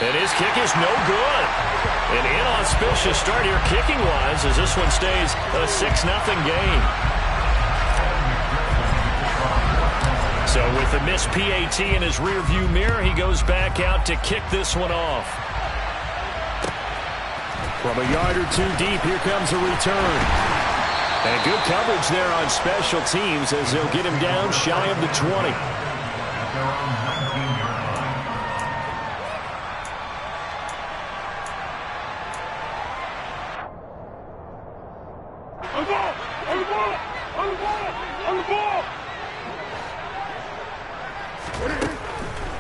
And his kick is no good. An inauspicious start here kicking-wise as this one stays a 6-0 game. So with the missed PAT in his rearview mirror, he goes back out to kick this one off. From a yard or two deep, here comes a return. And good coverage there on special teams as they'll get him down shy of the 20.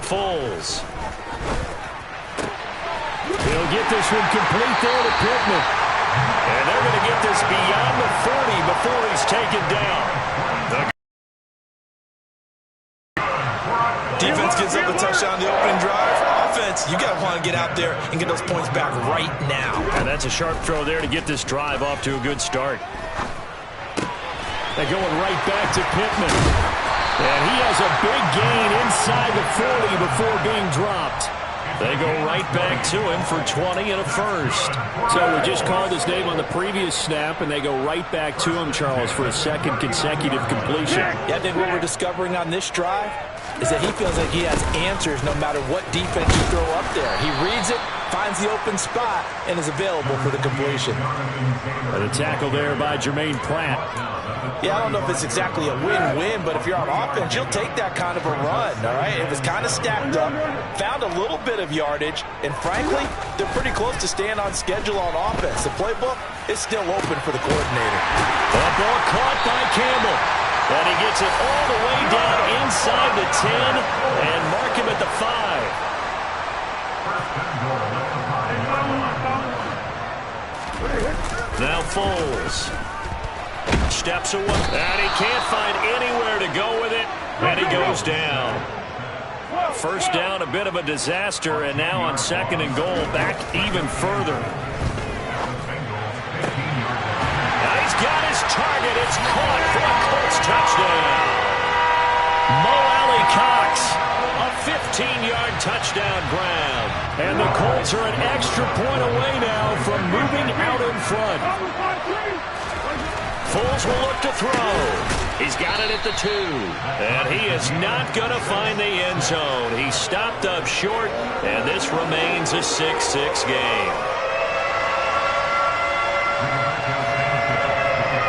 Foles. He'll get this one complete there to Pittman. And they're going to get this beyond the 30 before he's taken down. Defense gives up a touchdown the opening drive. Offense, you got to want to get out there and get those points back right now. And that's a sharp throw there to get this drive off to a good start. They're going right back to Pittman. And he has a big gain inside the 40 before being dropped. They go right back to him for 20 and a first. So we just called his name on the previous snap, and they go right back to him, Charles, for a second consecutive completion. Yeah, I think what we're discovering on this drive is that he feels like he has answers no matter what defense you throw up there. He reads it, finds the open spot, and is available for the completion. And a tackle there by Jermaine Pratt. Yeah, I don't know if it's exactly a win-win, but if you're on offense, you'll take that kind of a run, all right? It was kind of stacked up, found a little bit of yardage, and frankly, they're pretty close to staying on schedule on offense. The playbook is still open for the coordinator. The ball caught by Campbell. And he gets it all the way down inside the 10 and mark him at the 5. Now Foles. Steps away, and he can't find anywhere to go with it, and he goes down. First down, a bit of a disaster, and now on 2nd and goal, back even further. Now he's got his target. It's caught for a Colts touchdown. Mo Alley Cox, a 15-yard touchdown grab. And the Colts are an extra point away now from moving out in front. Foles will look to throw. He's got it at the 2. And he is not going to find the end zone. He stopped up short, and this remains a 6-6 game.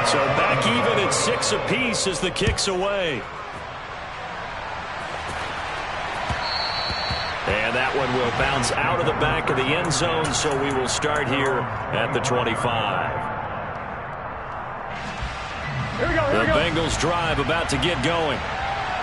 So back even at 6 apiece as the kick's away. And that one will bounce out of the back of the end zone, so we will start here at the 25. The Bengals drive about to get going.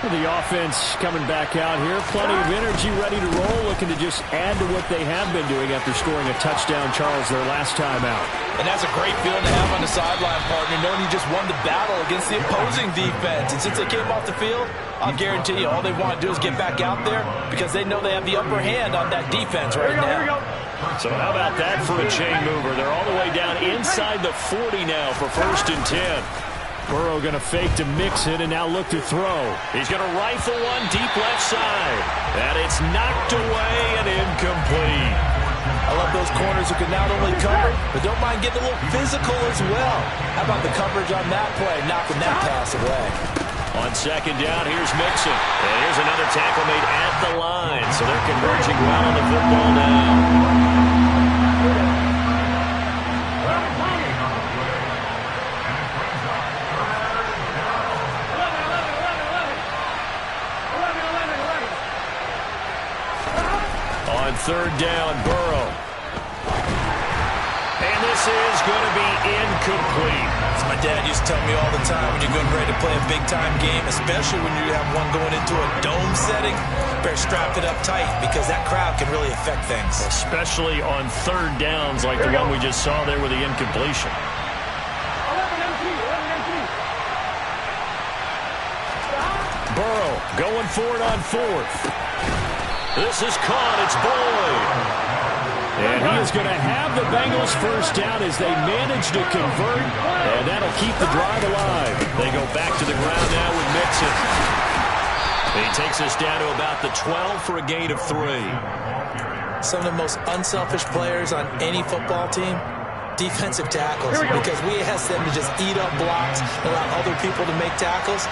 The offense coming back out here. Plenty of energy, ready to roll, looking to just add to what they have been doing after scoring a touchdown, Charles, their last time out. And that's a great feeling to have on the sideline, partner, knowing you just won the battle against the opposing defense. And since they came off the field, I'll guarantee you all they want to do is get back out there because they know they have the upper hand on that defense right now. So how about that for a chain mover? They're all the way down inside the 40 now for 1st and 10. Burrow going to fake to mix it and now look to throw. He's going to rifle one deep left side. And it's knocked away and incomplete. I love those corners who can not only cover, but don't mind getting a little physical as well. How about the coverage on that play, knocking that pass away? On 2nd down, here's Mixon. And here's another tackle made at the line. So they're converging well on the football now. On 3rd down, Burrow. And this is going to be incomplete. As my dad used to tell me all the time, when you're getting ready to play a big-time game, especially when you have one going into a dome setting, better strap it up tight because that crowd can really affect things. Especially on 3rd downs like the one we just saw there with the incompletion. Burrow going for it on 4th. This is caught. It's Boyd. And he is going to have the Bengals first down as they manage to convert, and that'll keep the drive alive. They go back to the ground now with Mixon. He takes us down to about the 12 for a gain of 3. some of the most unselfish players on any football team? Defensive tackles, because we ask them to just eat up blocks and allow other people to make tackles.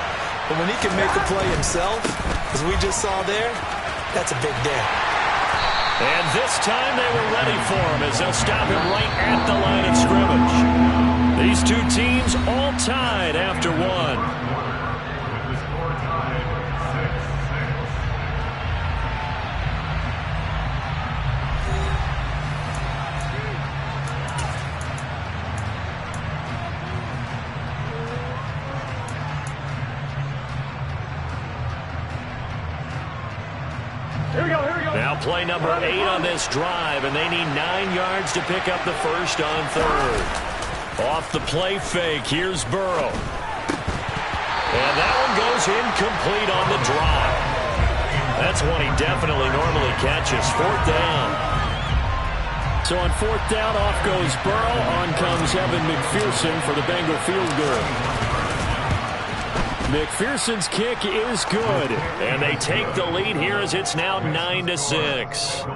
But when he can make a play himself, as we just saw there, that's a big day. And this time they were ready for him as they'll stop him right at the line of scrimmage. These two teams all tied after one. Now play number 8 on this drive, and they need 9 yards to pick up the first on third. Off the play fake, here's Burrow. And that one goes incomplete on the drive. That's one he definitely normally catches. 4th down. So on 4th down, off goes Burrow. On comes Evan McPherson for the Bengal field goal. McPherson's kick is good. And they take the lead here as it's now 9-6.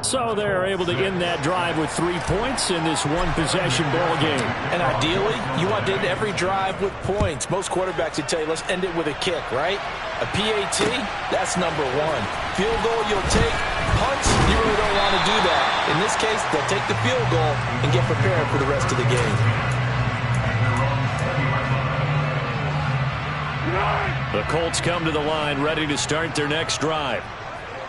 So they're able to end that drive with 3 points in this one-possession ball game. And ideally, you want to end every drive with points. Most quarterbacks would tell you, let's end it with a kick, right? A PAT, that's number 1. Field goal, you'll take. Punts, you really don't want to do that. In this case, they'll take the field goal and get prepared for the rest of the game. The Colts come to the line ready to start their next drive.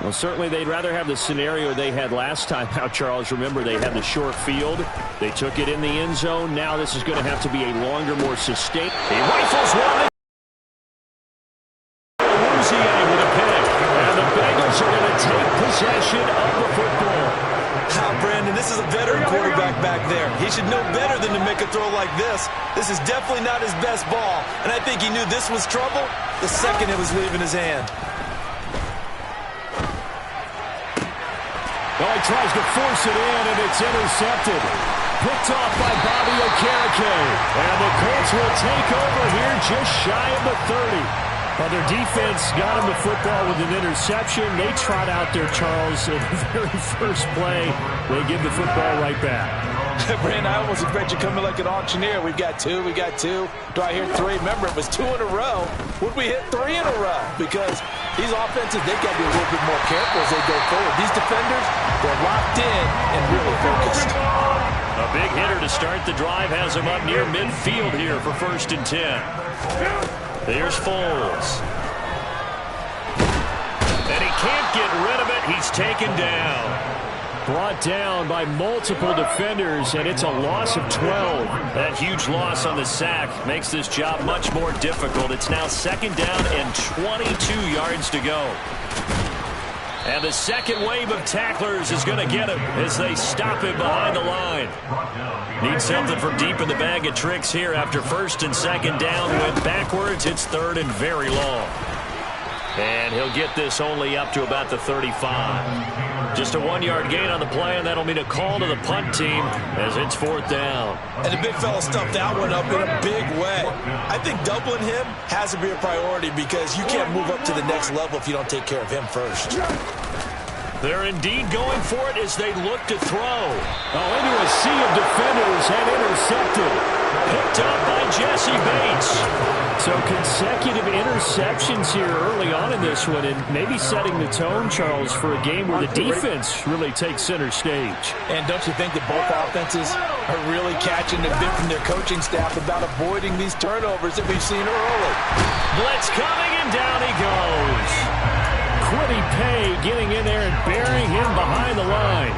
Well, certainly they'd rather have the scenario they had last time out, Charles. Remember, they had the short field. They took it in the end zone. Now this is going to have to be a longer, more sustained. He rifles one. With a pick. And the Bengals are going to take possession of the football. Now, Brandon, this is a veteran quarterback back there. He should know better than to make a throw like this. This is definitely not his best ball. And I think he knew this was trouble the second it was leaving his hand. Well, he tries to force it in, and it's intercepted. Picked off by Bobby Okereke. And the Colts will take over here just shy of the 30. Well, their defense got him the football with an interception. They trot out there, Charles, in the very first play. They give the football right back. Brandon, I almost expect you coming like an auctioneer. We've got 2, we got 2. Do I hear 3? Remember, it was 2 in a row. Would we hit 3 in a row? Because these offenses, they've got to be a little bit more careful as they go forward. These defenders, they're locked in and really focused. A big hitter to start the drive has him up near midfield here for 1st and 10. There's Foles. And he can't get rid of it. He's taken down. Brought down by multiple defenders, and it's a loss of 12. That huge loss on the sack makes this job much more difficult. It's now 2nd down and 22 yards to go. And the second wave of tacklers is going to get him as they stop him behind the line. Need something from deep in the bag of tricks here after 1st and 2nd down. Went backwards. It's 3rd and very long. And he'll get this only up to about the 35. Just a 1-yard gain on the play, and that'll mean a call to the punt team as it's 4th down. And the big fella stuffed that one up in a big way. I think doubling him has to be a priority because you can't move up to the next level if you don't take care of him first. They're indeed going for it as they look to throw. Oh, into a sea of defenders and intercepted. Picked up by Jesse Bates. So consecutive interceptions here early on in this one, and maybe setting the tone, Charles, for a game where the defense really takes center stage. And don't you think that both offenses are really catching the bit from their coaching staff about avoiding these turnovers that we've seen early? Blitz coming, and down he goes. Quiddy Pay getting in there and burying him behind the line.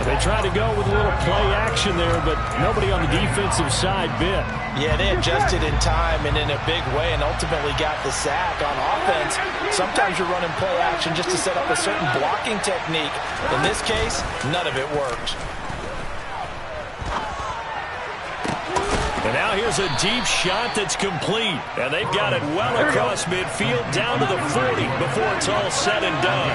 They tried to go with a little play action there, but nobody on the defensive side bit. Yeah, they adjusted in time and in a big way and ultimately got the sack. On offense, sometimes you're running play action just to set up a certain blocking technique. In this case, none of it worked. And now here's a deep shot that's complete. And they've got it well across midfield down to the 40 before it's all said and done.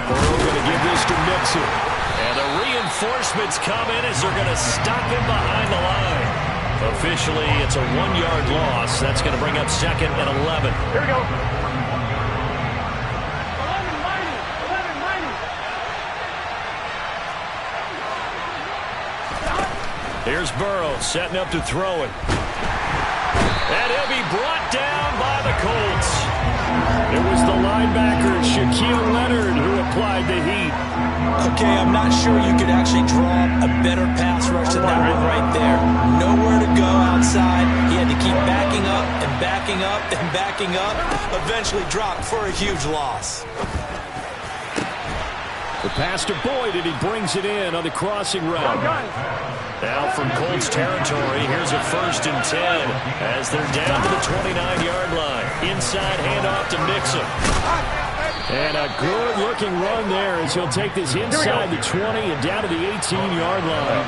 We're going to give this to Mixon. And the reinforcements come in as they're going to stop him behind the line. Officially, it's a 1-yard loss. That's going to bring up 2nd and 11. Here we go. Here's Burrow setting up to throw it. And he'll be brought down by the Colts. It was the linebacker, Shaquille Leonard, who applied the heat. Okay, I'm not sure you could actually draw a better pass rush than that one right there. Nowhere to go outside. He had to keep backing up and backing up and backing up. Eventually dropped for a huge loss. The pass to Boyd, and he brings it in on the crossing route. Now from Colts territory, here's a 1st and 10 as they're down to the 29-yard line. Inside handoff to Mixon. And a good-looking run there as he'll take this inside the 20 and down to the 18-yard line.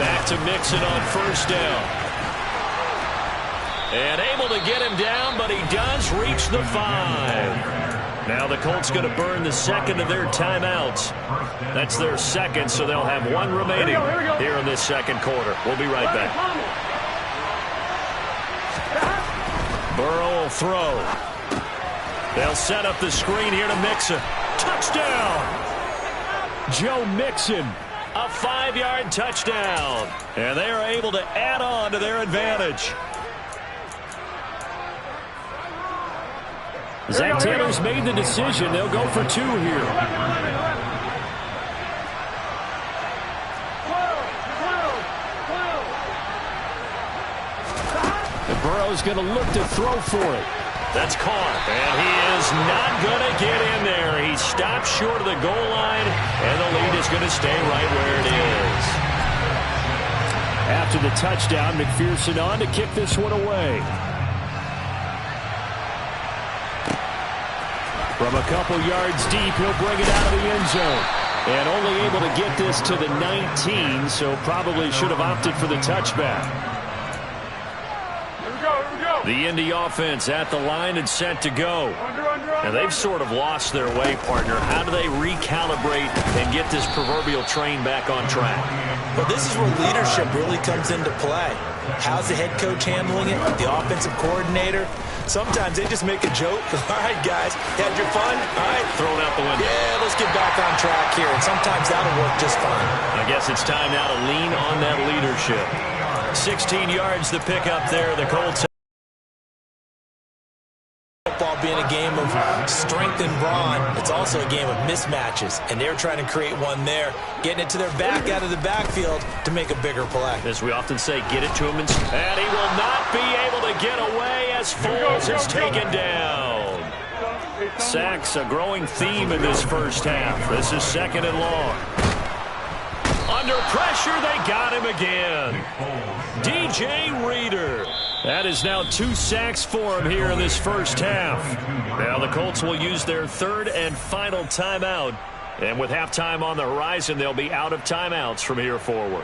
Back to Mixon on 1st down. And able to get him down, but he does reach the 5. Now the Colts going to burn the second of their timeouts. That's their second, so they'll have one remaining here in this second quarter. We'll be right back. Burrow will throw. They'll set up the screen here to Mixon. Touchdown! Joe Mixon, a 5-yard touchdown. And they are able to add on to their advantage. Zach Taylor's made the decision. They'll go for 2 here. And Burrow's going to look to throw for it. That's caught. And he is not going to get in there. He stopped short of the goal line, and the lead is going to stay right where it is. After the touchdown, McPherson on to kick this one away. From a couple yards deep, he'll bring it out of the end zone. And only able to get this to the 19, so probably should have opted for the touchback. The Indy offense at the line and set to go. And they've sort of lost their way, partner. How do they recalibrate and get this proverbial train back on track? Well, this is where leadership really comes into play. How's the head coach handling it? The offensive coordinator? Sometimes they just make a joke. All right, guys, had your fun? All right. Throw it out the window. Yeah, let's get back on track here. And sometimes that'll work just fine. I guess it's time now to lean on that leadership. 16 yards to pick up there. The Colts. Football being a game of strength and brawn, it's also a game of mismatches. And they're trying to create one there, getting it to their back out of the backfield to make a bigger play. As we often say, get it to him. And he will not be able to get away as Foles is taken down. Sacks, a growing theme in this first half. This is 2nd and long. Under pressure, they got him again. DJ Reader. That is now 2 sacks for him here in this first half. Now the Colts will use their 3rd and final timeout. And with halftime on the horizon, they'll be out of timeouts from here forward.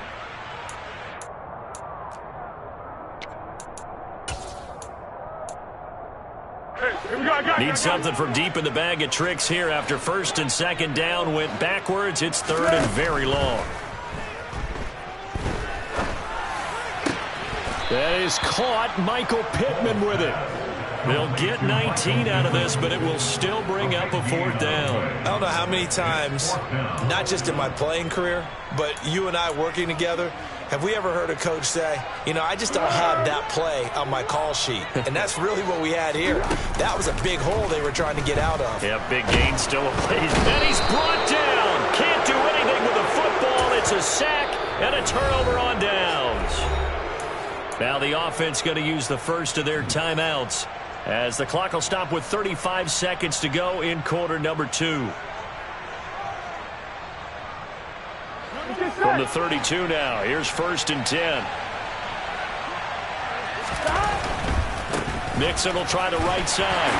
Need something from deep in the bag of tricks here after 1st and 2nd down went backwards. It's 3rd and very long. That is caught. Michael Pittman with it. They'll get 19 out of this, but it will still bring up a 4th down. I don't know how many times, not just in my playing career, but you and I working together, have we ever heard a coach say, you know, I just don't have that play on my call sheet. And that's really what we had here. That was a big hole they were trying to get out of. Yeah, big gain still a place. And he's brought down. Can't do anything with the football. It's a sack and a turnover on downs. Now the offense going to use the first of their timeouts as the clock will stop with 35 seconds to go in quarter number 2. From the 32 now, here's 1st and 10. Mixon will try the right side.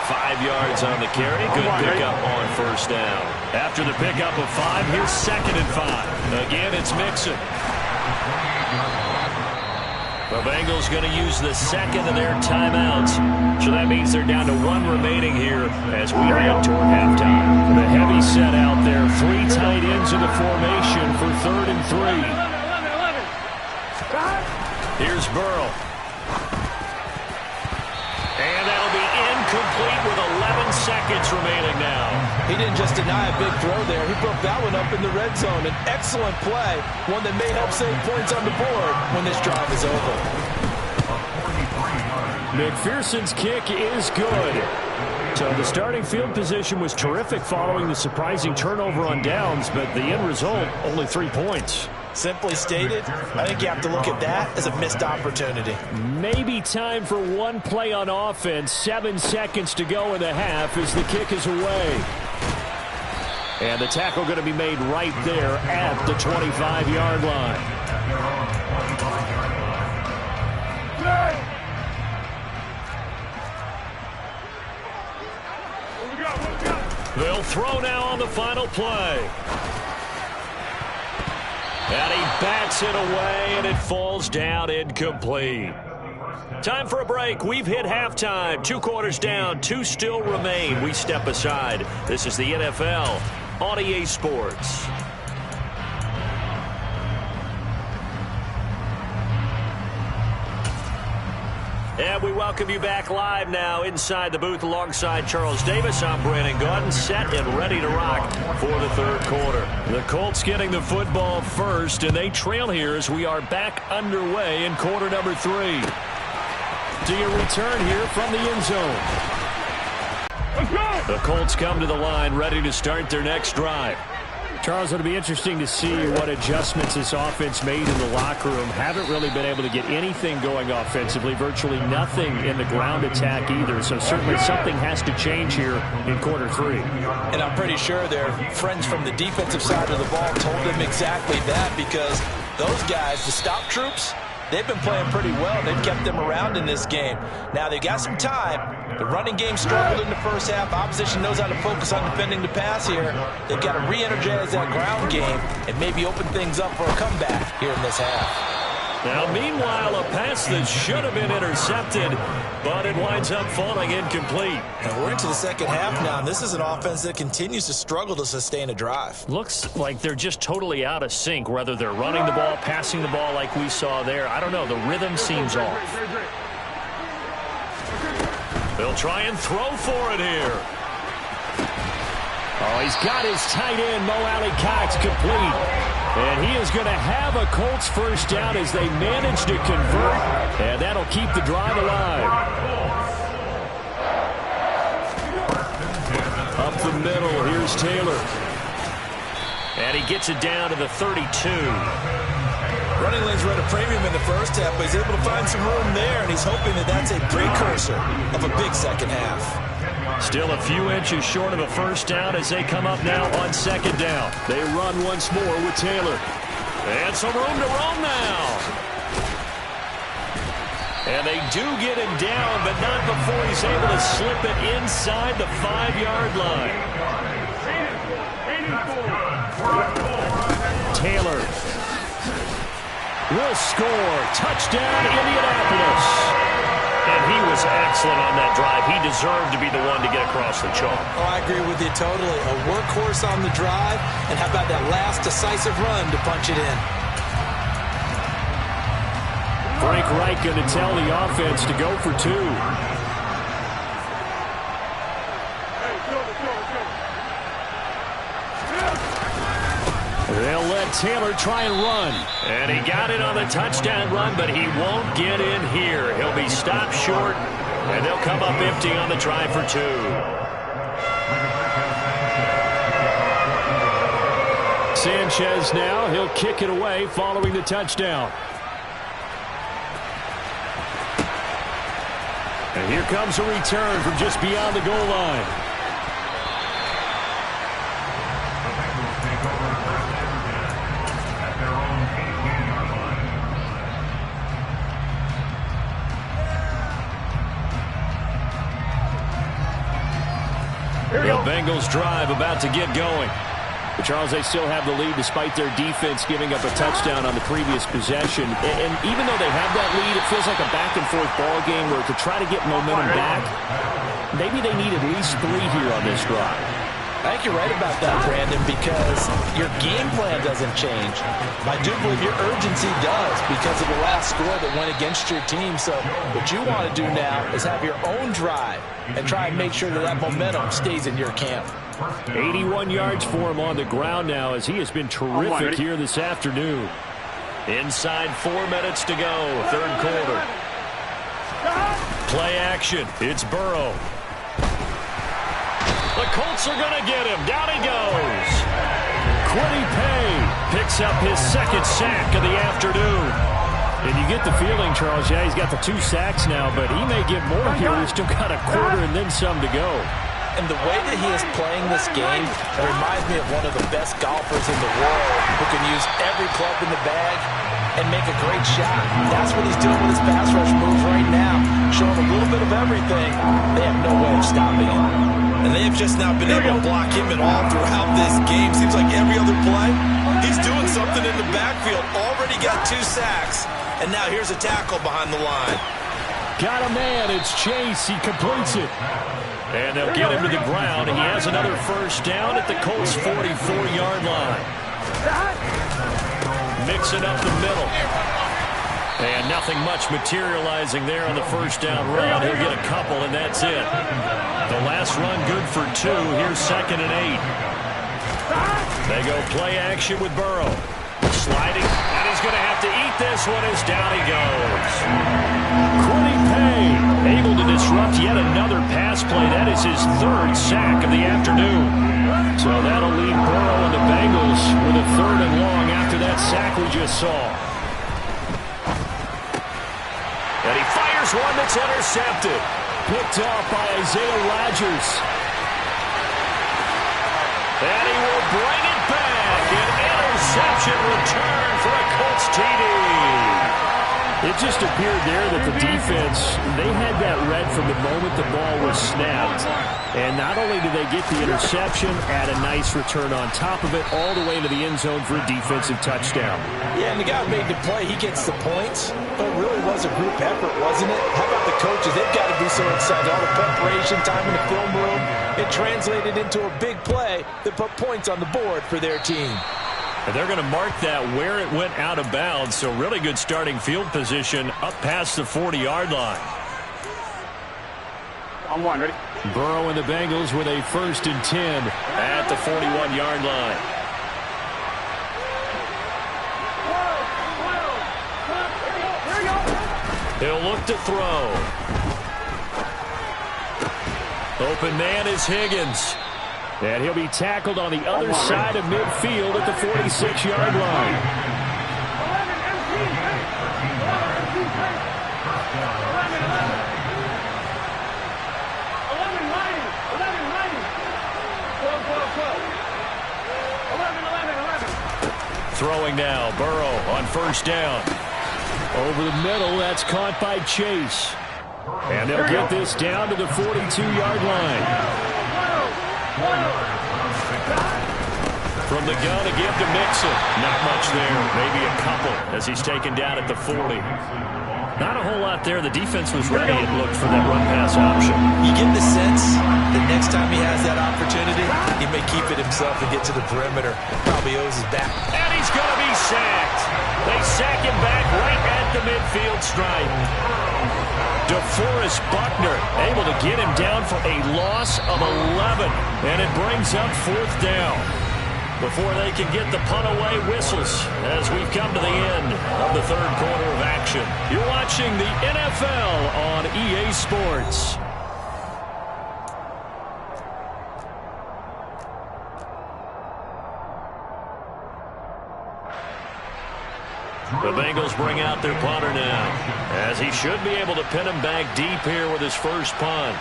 5 yards on the carry. Good pickup on 1st down. After the pickup of 5, here's 2nd and 5. Again, it's Mixon. The Bengals going to use the 2nd of their timeouts. So that means they're down to 1 remaining here as we head toward halftime. The heavy set out there. 3 tight ends in the formation for 3rd and 3. Here's Burrow. And that'll be incomplete with 11 seconds seconds remaining now. He didn't just deny a big throw there. He broke that one up in the red zone. An excellent play, one that may help save points on the board when this drive is over. McPherson's kick is good. So the starting field position was terrific following the surprising turnover on downs, but the end result, only 3 points. Simply stated, I think you have to look at that as a missed opportunity. Maybe time for one play on offense. 7 seconds to go in the half as the kick is away. And the tackle going to be made right there at the 25-yard line. They'll throw now on the final play. And he bats it away, and it falls down incomplete. Time for a break. We've hit halftime. 2 quarters down, 2 still remain. We step aside. This is the NFL on EA Sports. And we welcome you back live now inside the booth alongside Charles Davis. I'm Brandon Gaudin, set and ready to rock for the third quarter. The Colts getting the football first, and they trail here as we are back underway in quarter number 3. Do you return here from the end zone? The Colts come to the line ready to start their next drive. Charles, it'll be interesting to see what adjustments this offense made in the locker room. Haven't really been able to get anything going offensively, virtually nothing in the ground attack either. So certainly something has to change here in quarter 3. And I'm pretty sure their friends from the defensive side of the ball told them exactly that, because those guys, the stop troops, they've been playing pretty well. They've kept them around in this game. Now, they've got some time. The running game struggled in the first half. Opposition knows how to focus on defending the pass here. They've got to re-energize that ground game and maybe open things up for a comeback here in this half. Now, meanwhile, a pass that should have been intercepted, but it winds up falling incomplete. And we're into the second half now, and this is an offense that continues to struggle to sustain a drive. Looks like they're just totally out of sync, whether they're running the ball, passing the ball like we saw there. I don't know. The rhythm seems off. They'll try and throw for it here. Oh, he's got his tight end, Mo Cox, complete. And he is going to have a Colts first down as they manage to convert, and that'll keep the drive alive. Up the middle, here's Taylor. And he gets it down to the 32. Running lanes were at a premium in the first half, but he's able to find some room there, and he's hoping that that's a precursor of a big second half. Still a few inches short of a first down as they come up now on second down. They run once more with Taylor. And some room to roam now. And they do get him down, but not before he's able to slip it inside the 5-yard line. Taylor will score. Touchdown, Indianapolis. And he was excellent on that drive. He deserved to be the one to get across the chalk. Oh, I agree with you totally. A workhorse on the drive, and how about that last decisive run to punch it in? Frank Reich going to tell the offense to go for 2. They'll let Taylor try and run. And he got it on the touchdown run, but he won't get in here. He'll be stopped short, and they'll come up empty on the try for 2. Sanchez now. He'll kick it away following the touchdown. And here comes a return from just beyond the goal line. The Bengals drive about to get going. But Charles, they still have the lead despite their defense giving up a touchdown on the previous possession. And even though they have that lead, it feels like a back-and-forth ball game where to try to get momentum back, maybe they need at least 3 here on this drive. I think you're right about that, Brandon, because your game plan doesn't change. I do believe your urgency does because of the last score that went against your team. So what you want to do now is have your own drive and try and make sure that that momentum stays in your camp. 81 yards for him on the ground now as he has been terrific here this afternoon. Inside 4 minutes to go, third quarter. Play action. It's Burrow. The Colts are going to get him. Down he goes. Quiddy Pay picks up his second sack of the afternoon. And you get the feeling, Charles, yeah, he's got the 2 sacks now, but he may get more here. He's still got a quarter and then some to go. And the way that he is playing this game, it reminds me of one of the best golfers in the world who can use every club in the bag and make a great shot. That's what he's doing with his pass rush moves right now. Showing a little bit of everything. They have no way of stopping him. And they have just not been able to block him at all throughout this game. Seems like every other play, he's doing something in the backfield. Already got 2 sacks. And now here's a tackle behind the line. Got a man. It's Chase. He completes it. And they'll get him to the ground. He has another first down at the Colts' 44-yard line. Mixing up the middle. And nothing much materializing there on the first down run. He'll get a couple, and that's it. The last run good for 2. Here's 2nd and 8. They go play action with Burrow. Sliding, and he's going to have to eat this one as down he goes. Quiddy Pay able to disrupt yet another pass play. That is his 3rd sack of the afternoon. So that'll leave Burrow and the Bengals with a 3rd and long after that sack we just saw. And he fires one that's intercepted. Picked off by Isaiah Rodgers. And he will bring it back. An interception return for a Colts TD. It just appeared there that the defense, they had that read from the moment the ball was snapped. And not only did they get the interception, add a nice return on top of it, all the way into the end zone for a defensive touchdown. Yeah, and the guy who made the play, he gets the points. But it really was a group effort, wasn't it? How about the coaches? They've got to be so excited. All the preparation time in the film room, it translated into a big play that put points on the board for their team. And they're going to mark that where it went out of bounds. So really good starting field position up past the 40-yard line. On 1, ready? Burrow and the Bengals with a 1st and 10 at the 41-yard line. He'll look to throw. Open man is Higgins. And he'll be tackled on the other side of midfield at the 46-yard line. Throwing now, Burrow on first down. Over the middle, that's caught by Chase. And they'll get this down to the 42-yard line. From the gun, a give to Mixon. Not much there, maybe a couple as he's taken down at the 40. Not a whole lot there. The defense was ready and looked for that run-pass option. You get the sense that next time he has that opportunity, he may keep it himself and get to the perimeter. Probably owes his back. And he's going to be sacked. They sack him back right at the midfield stripe. DeForest Buckner able to get him down for a loss of 11. And it brings up 4th down. Before they can get the punt away, whistles as we've come to the end of the 3rd quarter of action. You're watching the NFL on EA Sports. The Bengals bring out their punter now, as he should be able to pin him back deep here with his first punt.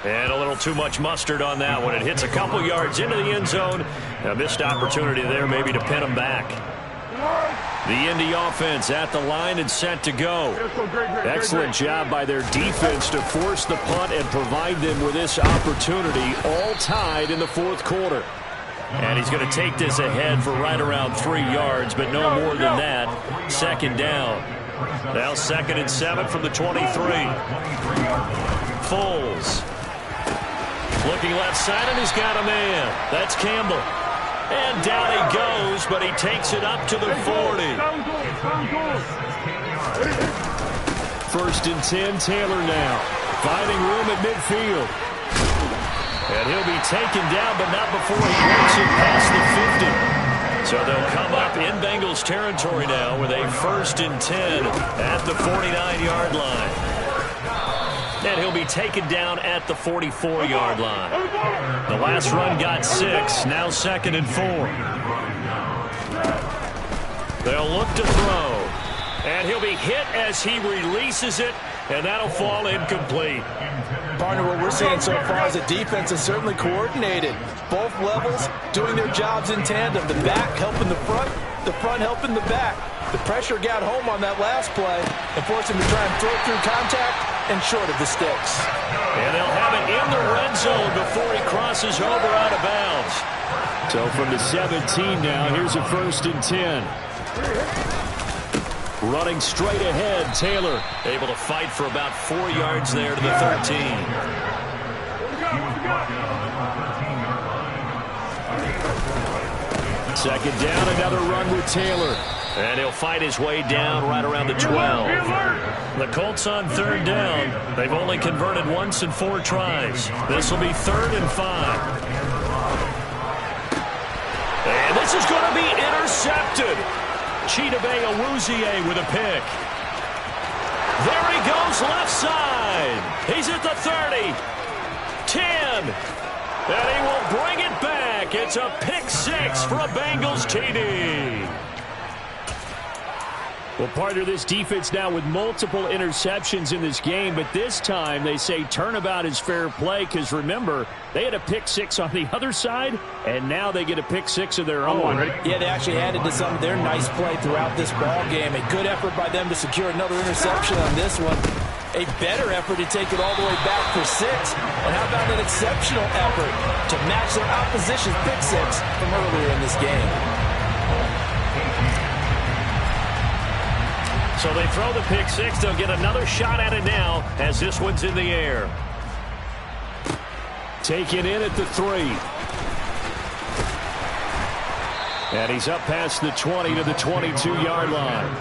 And a little too much mustard on that one. It hits a couple yards into the end zone. A missed opportunity there maybe to pin him back. The Indy offense at the line and set to go. Excellent job by their defense to force the punt and provide them with this opportunity, all tied in the fourth quarter. And he's going to take this ahead for right around 3 yards, but no more than that. Second down. Now 2nd and 7 from the 23. Foles. Looking left side, and he's got a man. That's Campbell. And down he goes, but he takes it up to the 40. 1st and 10, Taylor now. Finding room at midfield. And he'll be taken down, but not before he works it past the 50. So they'll come up in Bengals territory now with a 1st and 10 at the 49-yard line. And he'll be taken down at the 44-yard line. The last run got 6. Now 2nd and 4. They'll look to throw. And he'll be hit as he releases it. And that'll fall incomplete. Partner, what we're seeing so far is the defense is certainly coordinated. Both levels doing their jobs in tandem. The back helping the front helping the back. The pressure got home on that last play and forced him to try and throw through contact and short of the sticks. And they'll have it in the red zone before he crosses over out of bounds. So from the 17 now, here's a 1st and 10. Running straight ahead, Taylor able to fight for about 4 yards there to the 13. Second down, another run with Taylor. And he'll fight his way down right around the 12. The Colts on 3rd down. They've only converted once in 4 tries. This will be 3rd and 5. And this is going to be intercepted. Chidobe Awuzie with a pick. There he goes left side. He's at the 30. 10. And he will bring it back. It's a pick 6 for a Bengals TD. Well, partner, this defense now with multiple interceptions in this game, but this time they say turnabout is fair play because, remember, they had a pick 6 on the other side, and now they get a pick 6 of their own. Yeah, they actually added to some of their nice play throughout this ball game. A good effort by them to secure another interception on this one. A better effort to take it all the way back for 6. And how about an exceptional effort to match their opposition's pick 6 from earlier in this game? So they throw the pick 6. They'll get another shot at it now as this one's in the air. Taken in at the 3. And he's up past the 20 to the 22-yard line.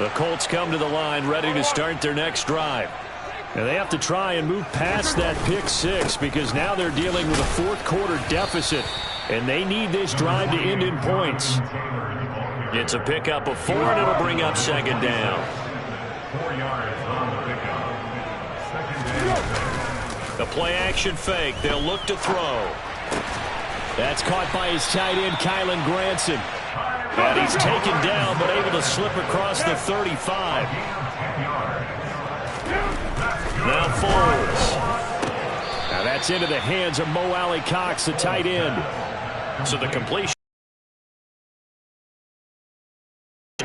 The Colts come to the line ready to start their next drive. And they have to try and move past that pick 6 because now they're dealing with a fourth quarter deficit. And they need this drive to end in points. It's a pickup of 4, and it'll bring up 2nd down. The play action fake. They'll look to throw. That's caught by his tight end, Kylen Granson. And he's taken down but able to slip across the 35. Now Foles. Now that's into the hands of Mo Alley-Cox, the tight end. So the completion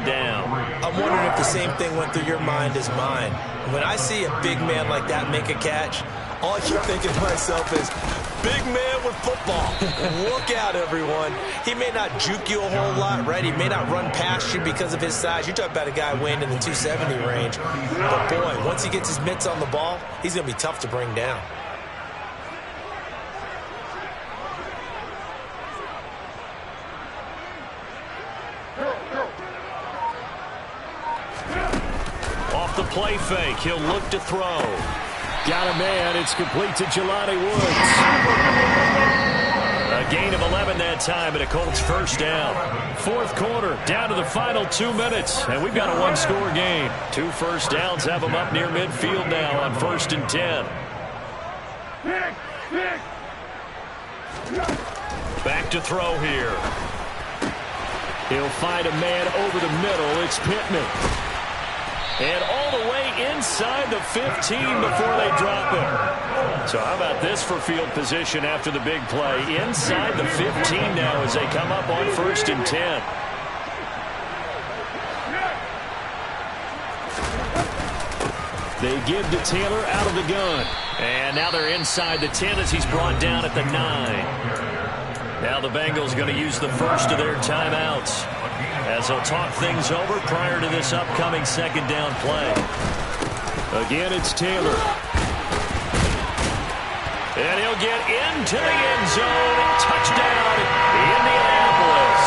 down. I'm wondering if the same thing went through your mind as mine. When I see a big man like that make a catch, all I keep thinking to myself is, big man with football. Look out, everyone. He may not juke you a whole lot, right? He may not run past you because of his size. You're talking about a guy weighing in the 270 range. But, boy, once he gets his mitts on the ball, he's going to be tough to bring down. Off the play fake, he'll look to throw. Got a man. It's complete to Jelani Woods. A gain of 11 that time, and a Colts first down. Fourth quarter, down to the final 2 minutes, and we've got a one-score game. 2 first downs have them up near midfield now on 1st and 10. Back to throw here. He'll find a man over the middle. It's Pittman. And all the way inside the 15 before they drop it. So how about this for field position after the big play? Inside the 15 now as they come up on 1st and 10. They give to Taylor out of the gun. And now they're inside the 10 as he's brought down at the 9. Now the Bengals going to use the first of their timeouts as they'll talk things over prior to this upcoming 2nd down play. Again, it's Taylor. And he'll get into the end zone. Touchdown, Indianapolis.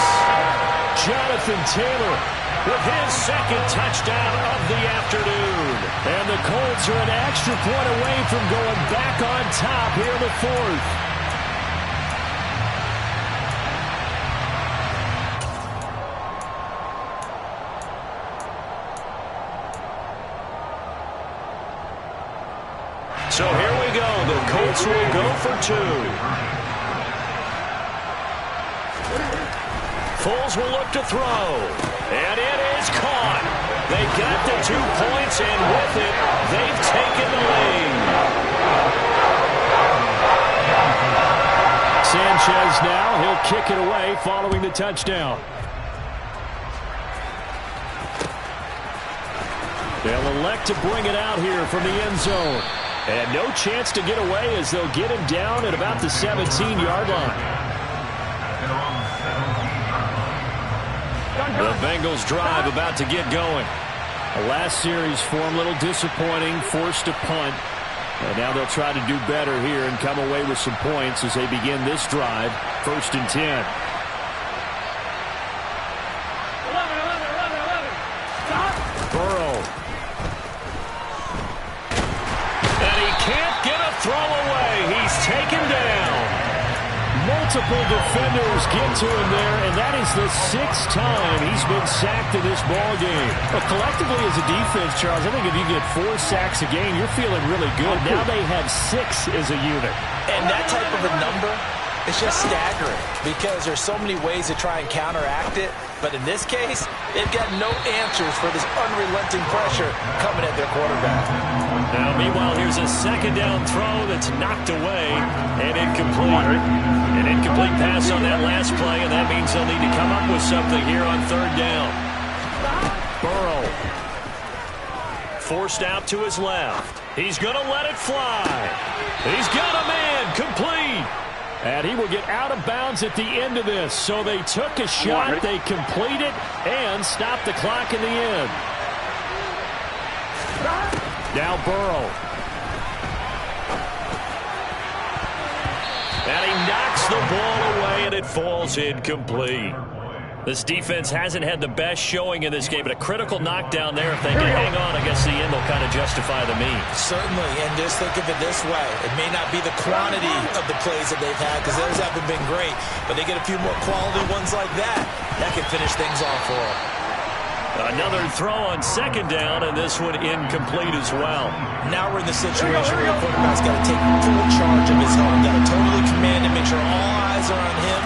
Jonathan Taylor with his 2nd touchdown of the afternoon. And the Colts are an extra point away from going back on top here in the 4th. So here we go. The Colts will go for 2. Foles will look to throw. And it is caught. They got the 2 points, and with it, they've taken the lead. Sanchez now, he'll kick it away following the touchdown. They'll elect to bring it out here from the end zone. And no chance to get away as they'll get him down at about the 17-yard line. The Bengals drive about to get going. The last series for him, a little disappointing, forced a punt. And now they'll try to do better here and come away with some points as they begin this drive, 1st and 10. Burrow. And he can't get a throw away. He's taken down. Multiple defenders get to him there, and that is the 6th time he's been sacked in this ball game. But collectively as a defense, Charles, I think if you get 4 sacks a game, you're feeling really good. Now they have 6 as a unit. And that type of a number, it's just staggering because there's so many ways to try and counteract it. But in this case, they've got no answers for this unrelenting pressure coming at their quarterback. Now, meanwhile, here's a 2nd down throw that's knocked away and incomplete. An incomplete pass on that last play, and that means they'll need to come up with something here on 3rd down. Burrow forced out to his left. He's going to let it fly. He's got a man, complete. And he will get out of bounds at the end of this. So they took a shot, they complete it, and stop the clock in the end. Now Burrow. And he knocks the ball away, and it falls incomplete. This defense hasn't had the best showing in this game, but a critical knockdown there. If they can hang on, I guess the end will kind of justify the means. Certainly, and just think of it this way. It may not be the quantity of the plays that they've had, because those haven't been great, but they get a few more quality ones like that. That can finish things off for them. Another throw on 2nd down, and this one incomplete as well. Now we're in the situation where the quarterback's got to take full charge of his home. Got to totally command and make sure all eyes are on him.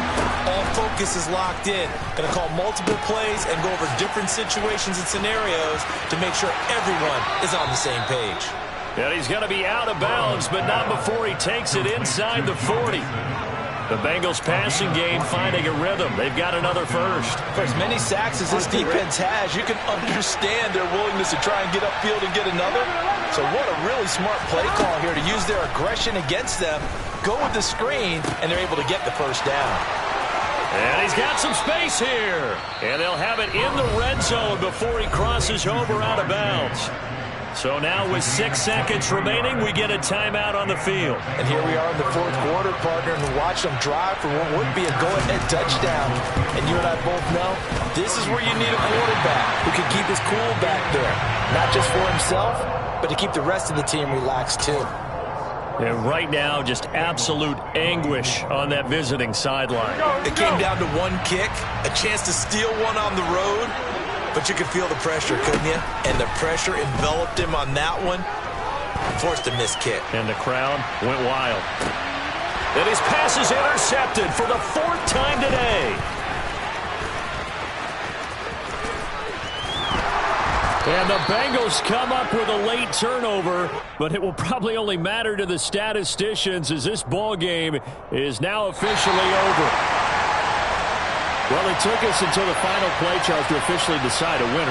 All focus is locked in. Going to call multiple plays and go over different situations and scenarios to make sure everyone is on the same page. And he's going to be out of bounds, but not before he takes it inside the 40. The Bengals passing game finding a rhythm. They've got another first. For as many sacks as this defense has, you can understand their willingness to try and get upfield and get another. So what a really smart play call here to use their aggression against them, go with the screen, and they're able to get the first down. And he's got some space here. And they'll have it in the red zone before he crosses over out of bounds. So now with 6 seconds remaining, we get a timeout on the field. And here we are in the 4th quarter, partner, and watch them drive for what would be a go-ahead touchdown. And you and I both know this is where you need a quarterback who can keep his cool back there. Not just for himself, but to keep the rest of the team relaxed too. And right now, just absolute anguish on that visiting sideline. It came down to one kick, a chance to steal one on the road. But you could feel the pressure, couldn't you? And the pressure enveloped him on that one. Forced a missed kick. And the crowd went wild. And his pass is intercepted for the 4th time today. And the Bengals come up with a late turnover, but it will probably only matter to the statisticians as this ball game is now officially over. Well, it took us until the final play, Charles, to officially decide a winner.